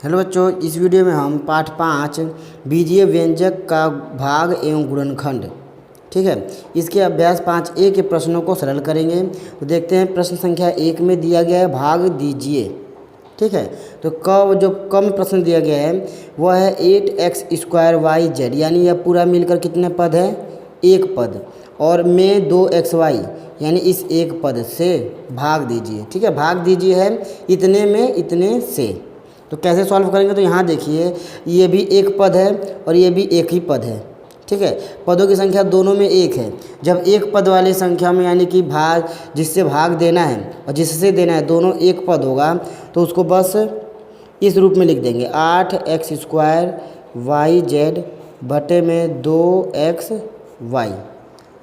Hello बच्चों, इस video में हम पाठ 5 बीजीय व्यंजक का भाग एवं गुणनखंड, ठीक है, इसके अभ्यास 5A के प्रश्नों को सरल करेंगे। तो देखते हैं, प्रश्न संख्या 1 में दिया गया है भाग दीजिए, ठीक है। तो जो कम प्रश्न दिया गया है वह है 8x² यानी यह पूरा मिलकर कितने पद है, एक पद, और में 2xy यानी इस एक पद से भाग दीजिए, ठीक है। भाग दीजिए है इतने में इतने से। तो कैसे सॉल्व करेंगे, तो यहाँ देखिए ये भी एक पद है और ये भी एक ही पद है, ठीक है। पदों की संख्या दोनों में एक है। जब एक पद वाली संख्या में यानी कि भाग जिससे भाग देना है और जिससे देना है दोनों एक पद होगा तो उसको बस इस रूप में लिख देंगे 8x² बटे में 2xy,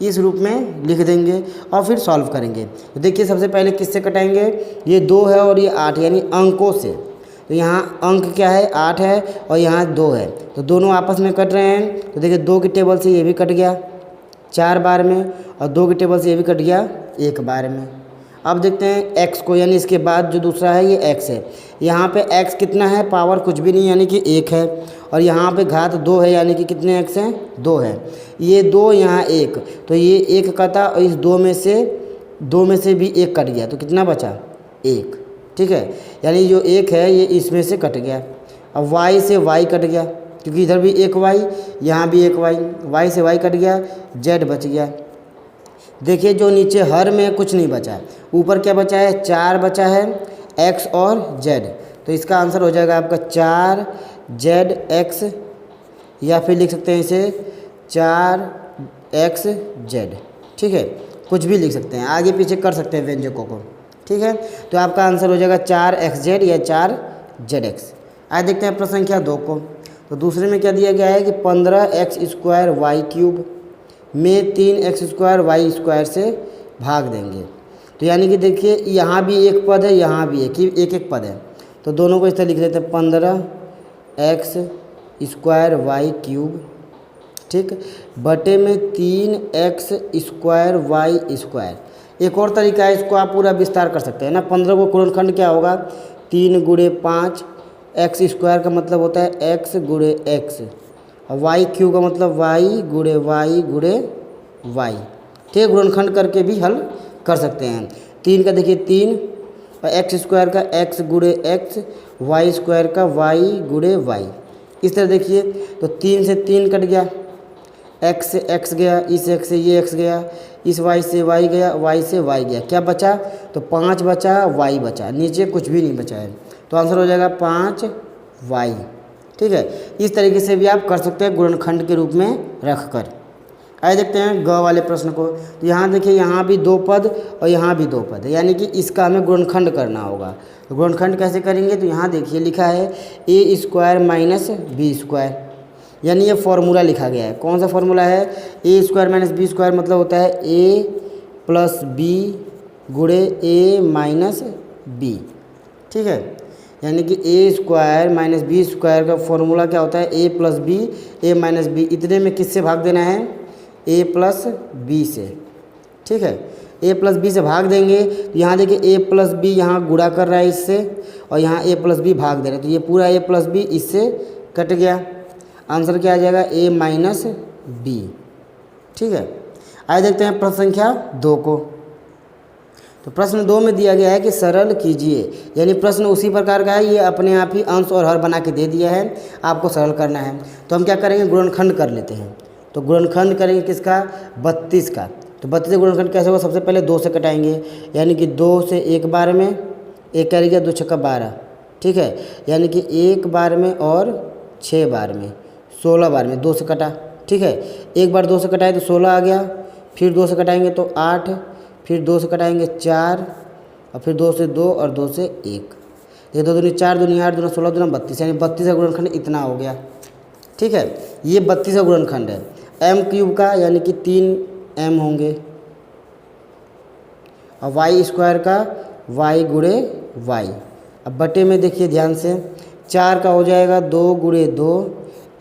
इस रूप में लिख देंगे और फिर सॉल्व करेंगे। तो देखिए सबसे पहले किससे कटाएंगे, ये 2 है और ये 8 यानी अंकों से। तो यहाँ अंक क्या है, 8 है और यहाँ 2 है, तो दोनों आपस में कट रहे हैं। तो देखिए 2 की टेबल से ये भी कट गया 4 बार में और 2 की टेबल से ये भी कट गया 1 बार में। अब देखते हैं x को, यानी इसके बाद जो दूसरा है ये x है। यहाँ पे x कितना है, पावर कुछ भी नहीं यानी कि 1 है, और यहाँ पे घात 2 है यानी कि कितने x हैं, 2 है। ये 2 यहाँ 1, तो ये 1 कटा और इस 2 में से भी 1 कट गया, तो कितना बचा, 1, ठीक है। यानी जो 1 है ये इसमें से कट गया। अब y से y कट गया क्योंकि इधर भी एक y, यहाँ भी एक y से y कट गया, z बच गया। देखिए जो नीचे हर में कुछ नहीं बचा, ऊपर क्या बचा है, 4 बचा है, x और z। तो इसका आंसर हो जाएगा आपका 4zx, या फिर लिख सकते हैं इसे 4xz, ठीक है। कुछ भी लिख सकते हैं, आगे पीछे कर सकते हैं व्यंजकों को, ठीक है। तो आपका आंसर हो जाएगा 4xz या 4zx। आज देखते हैं प्रश्न संख्या 2 को। तो दूसरे में क्या दिया गया है कि 15x² में 3x² से भाग देंगे। तो यानी कि देखिए यहाँ भी एक पद है, यहाँ भी एक एक पद है, तो दोनों को इस तरह लिख देते हैं 15x², ठीक, बटे में 3x²। एक और तरीका है, इसको आप पूरा विस्तार कर सकते हैं ना। 15 को गुणनखंड क्या होगा, 3 × 5, x² का मतलब होता है x × x, और y³ का मतलब y × y, ठीक है। गुणनखंड करके भी हल कर सकते हैं। 3 का देखिए 3, और x² का x × x, y² का y × y, इस तरह देखिए। तो 3 से 3 कट गया, x से x गया, इस x से ये x गया, इस y से y गया, y से y गया, क्या बचा, तो 5 बचा, y बचा, नीचे कुछ भी नहीं बचा है। तो आंसर हो जाएगा 5y, ठीक है। इस तरीके से भी आप कर सकते हैं गुणनखंड के रूप में रख कर। आइए देखते हैं ग वाले प्रश्न को। तो यहाँ देखिए यहाँ भी 2 पद और यहाँ भी 2 पद है, यानी कि इसका हमें गुणनखंड करना होगा। तो गुणनखंड कैसे करेंगे, तो यहाँ देखिए लिखा है a² - b², यानी ये फॉर्मूला लिखा गया है। कौन सा फॉर्मूला है, a² - b² मतलब होता है a + b × a - b, ठीक है। यानी कि a² - b² का फॉर्मूला क्या होता है, a + b a - b, इतने में किससे भाग देना है, a + b से, ठीक है। a + b से भाग देंगे तो यहाँ देखिए a + b यहाँ गुणा कर रहा है इससे, और यहाँ a + b भाग दे रहा है, तो ये पूरा a + b इससे कट गया। आंसर क्या आ जाएगा, a - b, ठीक है। आइए देखते हैं प्रश्न संख्या 2 को। तो प्रश्न 2 में दिया गया है कि सरल कीजिए, यानी प्रश्न उसी प्रकार का है, ये अपने आप ही अंश और हर बना के दे दिया है, आपको सरल करना है। तो हम क्या करेंगे, गुणनखंड कर लेते हैं। तो गुणनखंड करेंगे किसका, 32 का। तो 32 का गुणनखंड कैसे होगा, सबसे पहले 2 से कटाएंगे, यानी कि 2 से 1 बार में, 1 क्या गया, 2 × 6 = 12, ठीक है। यानी कि 1 बार में और 6 बार में, 16 बार में 2 से कटा, ठीक है। 1 बार 2 से कटाए तो 16 आ गया, फिर 2 से कटाएंगे तो 8, फिर 2 से कटाएंगे 4, और फिर 2 से 2 और 2 से 1, ये 2 दूनी 4, 2 8, 2 16, 2 32, यानी 32 का गुणनखंड इतना हो गया, ठीक है। ये 32 का गुणनखंड है। m³ का यानी कि 3m होंगे, और y² का y × y। अब बटे में देखिए ध्यान से, 4 का हो जाएगा 2 × 2,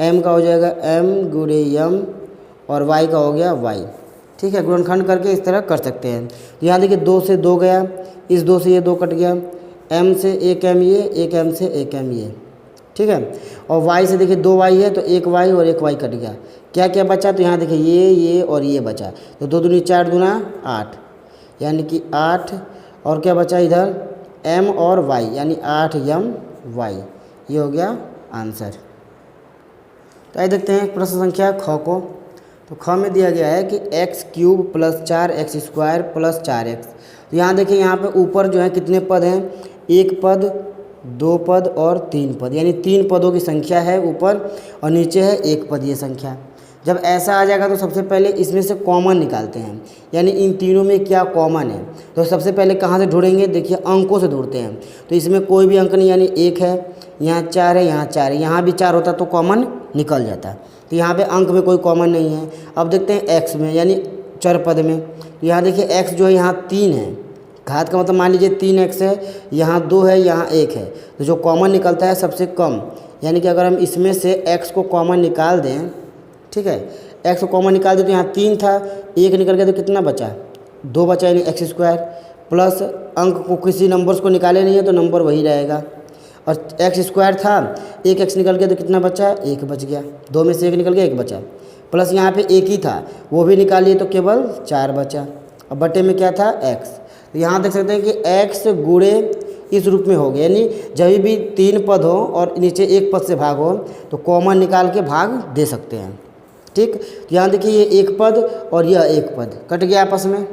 m का हो जाएगा m × m, और y का हो गया y, ठीक है। गुणनखंड करके इस तरह कर सकते हैं। तो यहाँ देखिए 2 से 2 गया, इस 2 से ये 2 कट गया, m से 1m ये, 1m से 1m ये, ठीक है। और y से देखिए 2y है तो 1y और 1y कट गया। क्या क्या बचा, तो यहाँ देखिए ये और ये बचा, तो 2 दूनी 4 दूना 8, यानी कि 8। और क्या बचा इधर m और y, यानी 8m y। ये हो गया आंसर। तो आइए देखते हैं प्रश्न संख्या ख को। तो ख में दिया गया है कि x³ + 4x² + 4x। तो यहाँ देखिए यहाँ पे ऊपर जो है कितने पद हैं, 1 पद, 2 पद और 3 पद, यानी 3 पदों की संख्या है ऊपर और नीचे है 1 पद ये संख्या। जब ऐसा आ जाएगा तो सबसे पहले इसमें से कॉमन निकालते हैं, यानी इन तीनों में क्या कॉमन है। तो सबसे पहले कहाँ से ढूंढेंगे, देखिए अंकों से ढूंढते हैं। तो इसमें कोई भी अंक नहीं, यानी 1 है, यहाँ 4 है, यहाँ 4 है, यहाँ भी 4 होता तो कॉमन निकल जाता। तो यहाँ पे अंक में कोई कॉमन नहीं है। अब देखते हैं x में, यानी चर पद में। तो यहाँ देखिए x जो है यहाँ 3 है, घात का मतलब मान लीजिए 3x है, यहाँ 2 है, यहाँ 1 है। तो जो कॉमन निकलता है सबसे कम, यानी कि अगर हम इसमें से x को कॉमन निकाल दें, ठीक है, x को कॉमन निकाल दें तो यहाँ 3 था, 1 निकल गया तो कितना बचा, 2 बचा, यानी x² प्लस अंक को किसी नंबर्स को निकाले नहीं है तो नंबर वही रहेगा। और x² था, 1x निकल गया तो कितना बचा, 1 बच गया, 2 में से 1 निकल गया, 1 बचा। प्लस यहाँ पे 1 ही था, वो भी निकालिए तो केवल 4 बचा। और बटे में क्या था, x। तो यहाँ देख सकते हैं कि x गुणे इस रूप में हो गया, यानी जब भी 3 पद हो और नीचे 1 पद से भाग हो तो कॉमन निकाल के भाग दे सकते हैं। ठीक, तो यहाँ देखिए ये 1 पद और यह 1 पद कट गया आपस में,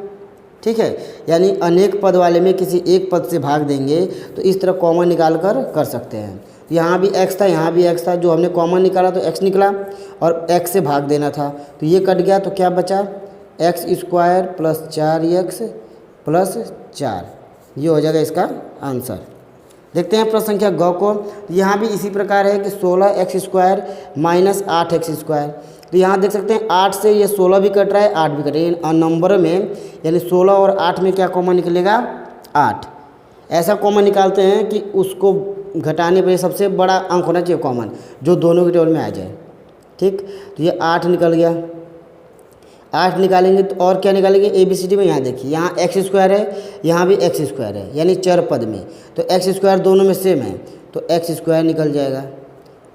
ठीक है, यानी अनेक पद वाले में किसी एक पद से भाग देंगे तो इस तरह कॉमन निकाल कर सकते हैं। यहाँ भी x था, यहाँ भी x था, जो हमने कॉमन निकाला तो x निकला और x से भाग देना था तो ये कट गया, तो क्या बचा, x² + 4x + 4। ये हो जाएगा इसका आंसर। देखते हैं प्रश्न संख्या ग को। यहाँ भी इसी प्रकार है कि 16x² - 8x²। तो यहाँ देख सकते हैं 8 से ये 16 भी कट रहा है, 8 भी कट रहा है, और नंबर में यानी 16 और 8 में क्या कॉमन निकलेगा, 8। ऐसा कॉमन निकालते हैं कि उसको घटाने पर सबसे बड़ा अंक होना चाहिए कॉमन, जो दोनों के टेबल में आ जाए। ठीक, तो ये 8 निकल गया। 8 निकालेंगे तो और क्या निकालेंगे, ABCD में यहाँ देखिए, यहाँ x² है, यहाँ भी x² है, यानी चर पद में, तो x² दोनों में सेम है तो x² निकल जाएगा।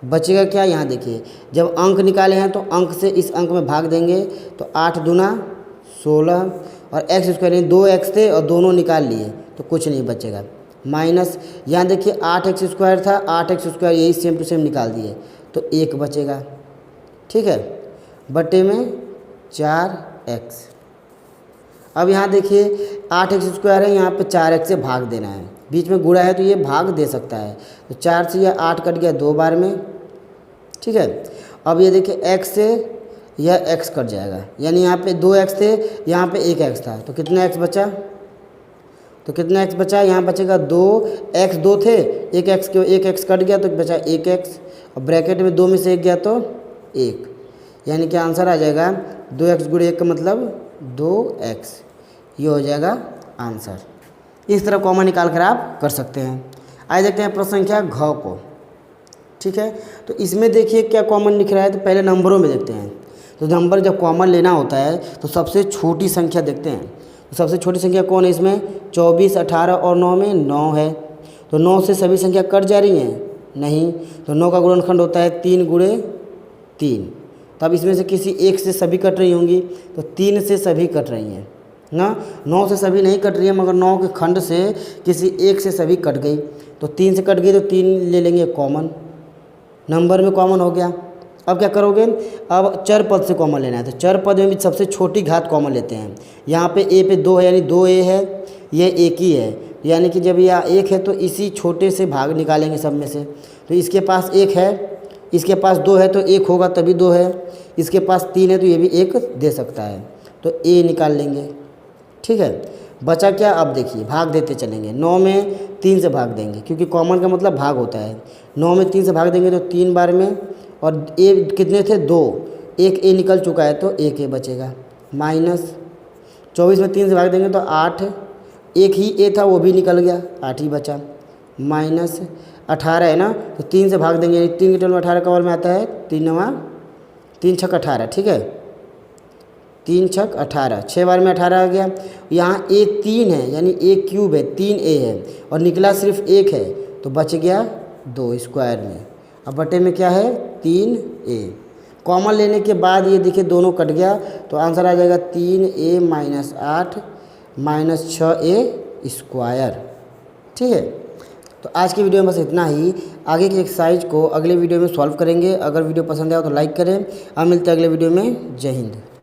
बचेगा क्या, यहाँ देखिए जब अंक निकाले हैं तो अंक से इस अंक में भाग देंगे तो 8 दूना 16 और x² यानी 2x थे और दोनों निकाल लिए तो कुछ नहीं बचेगा। माइनस यहाँ देखिए 8x² था, 8x² यही सेम टू सेम निकाल दिए तो 1 बचेगा, ठीक है, बटे में 4x। अब यहाँ देखिए 8x² है, यहाँ पे 4x से भाग देना है, बीच में गुणा है तो ये भाग दे सकता है, तो 4 से यह 8 कट गया 2 बार में, ठीक है। अब ये देखिए x से यह x कट जाएगा, यानी यहाँ पे 2x थे, यहाँ पे 1x था, तो कितना x बचा, तो कितना x बचा, यहाँ बचेगा 2x, 2 थे, 1x कट गया तो बचा 1x, और ब्रैकेट में 2 में से 1 गया तो 1, यानी कि आंसर आ जाएगा 2x गुणे 1 का मतलब 2x। ये हो जाएगा आंसर। इस तरह कॉमन निकाल कर आप कर सकते हैं। आइए देखते हैं प्रश्न संख्या घ को, ठीक है। तो इसमें देखिए क्या कॉमन दिख रहा है, तो पहले नंबरों में देखते हैं। तो नंबर जब कॉमन लेना होता है तो सबसे छोटी संख्या देखते हैं। तो सबसे छोटी संख्या कौन है इसमें, 24, 18 और 9 में 9 है, तो 9 से सभी संख्या कट जा रही हैं, नहीं, तो 9 का गुणनखंड होता है 3 गुणे 3। तब इसमें से किसी एक से सभी कट रही होंगी, तो 3 से सभी कट रही हैं ना, 9 से सभी नहीं कट रही है, मगर 9 के खंड से किसी एक से सभी कट गई, तो 3 से कट गई तो 3 ले लेंगे कॉमन, नंबर में कॉमन हो गया। अब क्या करोगे, अब चर पद से कॉमन लेना है, तो चर पद में भी सबसे छोटी घात कॉमन लेते हैं। यहाँ पे a पे 2 है, यानी 2a है, ये 1 ही है, यानी कि जब यह 1 है तो इसी छोटे से भाग निकालेंगे सब में से। तो इसके पास 1 है, इसके पास 2 है तो 1 होगा तभी 2 है, इसके पास 3 है तो ये भी 1 दे सकता है, तो a निकाल लेंगे, ठीक है। बचा क्या, अब देखिए भाग देते चलेंगे, 9 में 3 से भाग देंगे, क्योंकि कॉमन का मतलब भाग होता है। 9 में 3 से भाग देंगे तो 3 बार में, और a कितने थे 2, एक a निकल चुका है तो 1 a बचेगा। माइनस 24 में 3 से भाग देंगे तो 8, एक ही a था वो भी निकल गया, 8 ही बचा। माइनस 18 है ना, तो 3 से भाग देंगे, 3 के टोल में 18 कवर में आता है, 3 छक 18, ठीक है, 3 छक 18, 6 बार में 18 आ गया। यहाँ a 3 है, यानी a³ है, 3a है, और निकला सिर्फ 1 है, तो बच गया 2 स्क्वायर में। अब बटे में क्या है 3a, कॉमन लेने के बाद ये देखिए दोनों कट गया तो आंसर आ जाएगा 3a माइनस 8 माइनस 6a²। ठीक है, तो आज की वीडियो में बस इतना ही। आगे की एक्सरसाइज को अगले वीडियो में सॉल्व करेंगे। अगर वीडियो पसंद आया तो लाइक करें। अब मिलते हैं अगले वीडियो में। जय हिंद।